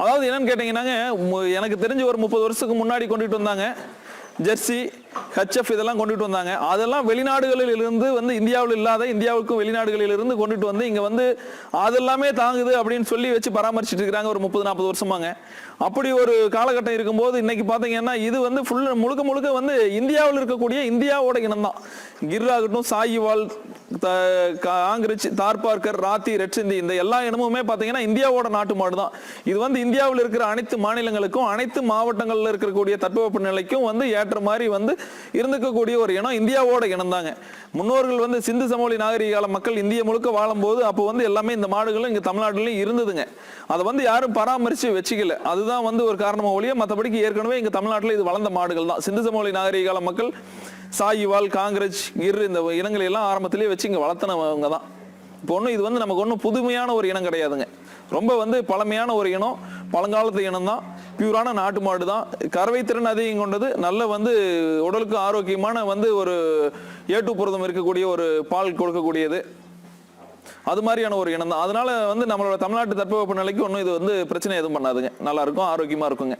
அதாவது என்னன்னு கேட்டீங்கன்னாங்க, எனக்கு தெரிஞ்சு ஒரு 30 வருஷத்துக்கு முன்னாடி கொண்டுட்டு வந்தாங்க ஜெர்சி, ஹெச்எஃப் இதெல்லாம் கொண்டுட்டு வந்தாங்க. அதெல்லாம் வெளிநாடுகளில் இருந்து வந்து இந்தியாவில் இல்லாத, இந்தியாவுக்கும் வெளிநாடுகளில் இருந்து கொண்டுட்டு வந்து இங்க வந்து அதெல்லாமே தாங்குது அப்படின்னு சொல்லி வச்சு பராமரிச்சுட்டு இருக்கிறாங்க ஒரு 30-40 வருஷமாங்க. அப்படி ஒரு காலகட்டம் இருக்கும்போது இன்னைக்கு பாத்தீங்கன்னா இது வந்து முழுக்க முழுக்க வந்து இந்தியாவில் இருக்கக்கூடிய இந்தியாவோட இனம் தான். கிர் ஆகட்டும், சாயிவால், காங்கிரஸ், தார்பார்க்கர், ராத்தி, ரெட் சிந்தி, இந்த எல்லா இனமுமே பாத்தீங்கன்னா இந்தியாவோட நாட்டு மாடு தான். இது வந்து இந்தியாவில் இருக்கிற அனைத்து மாநிலங்களுக்கும் அனைத்து மாவட்டங்களில் இருக்கக்கூடிய தட்பவெப்ப நிலைக்கும் வந்து ஏற்ற மாதிரி வந்து இருந்துக்கக்கூடிய ஒரு இனம் இந்தியாவோட இனம் தாங்க. முன்னோர்கள் வந்து சிந்து சமவெளி நாகரிக கால மக்கள் இந்திய முழுக்க வாழும் போது அப்போ வந்து எல்லாமே இந்த மாடுகளும் இங்க தமிழ்நாட்டிலையும் இருந்ததுங்க. அதை வந்து யாரும் பராமரிச்சு வச்சுக்கல. அதுதான் வந்து ஒரு காரணமா ஒழிய மற்றபடிக்கு ஏற்கனவே இங்க தமிழ்நாட்டில் இது வளர்ந்த மாடுகள் தான். சிந்து சமவெளி நாகரிக கால மக்கள் சாயிவால், காங்கிரஸ், கிர் இந்த இனங்களை எல்லாம் ஆரம்பத்திலேயே வச்சு இங்க வளர்த்தனவங்க தான். இப்போ ஒன்றும் இது வந்து நமக்கு ஒன்றும் புதுமையான ஒரு இனம் கிடையாதுங்க. ரொம்ப வந்து பழமையான ஒரு இனம், பழங்காலத்து இனம் தான். பியூரான நாட்டு மாடு தான். கறவை திறன் அதிகம் கொண்டது, நல்ல வந்து உடலுக்கு ஆரோக்கியமான வந்து ஒரு ஏட்டு புரதம் இருக்கக்கூடிய ஒரு பால் கொடுக்கக்கூடியது, அது மாதிரியான ஒரு இனம் தான். அதனால வந்து நம்மளோட தமிழ்நாட்டு தட்பவெப்ப நிலைக்கு ஒன்றும் இது வந்து பிரச்சனை எதுவும் பண்ணாதுங்க. நல்லா இருக்கும், ஆரோக்கியமா இருக்குங்க.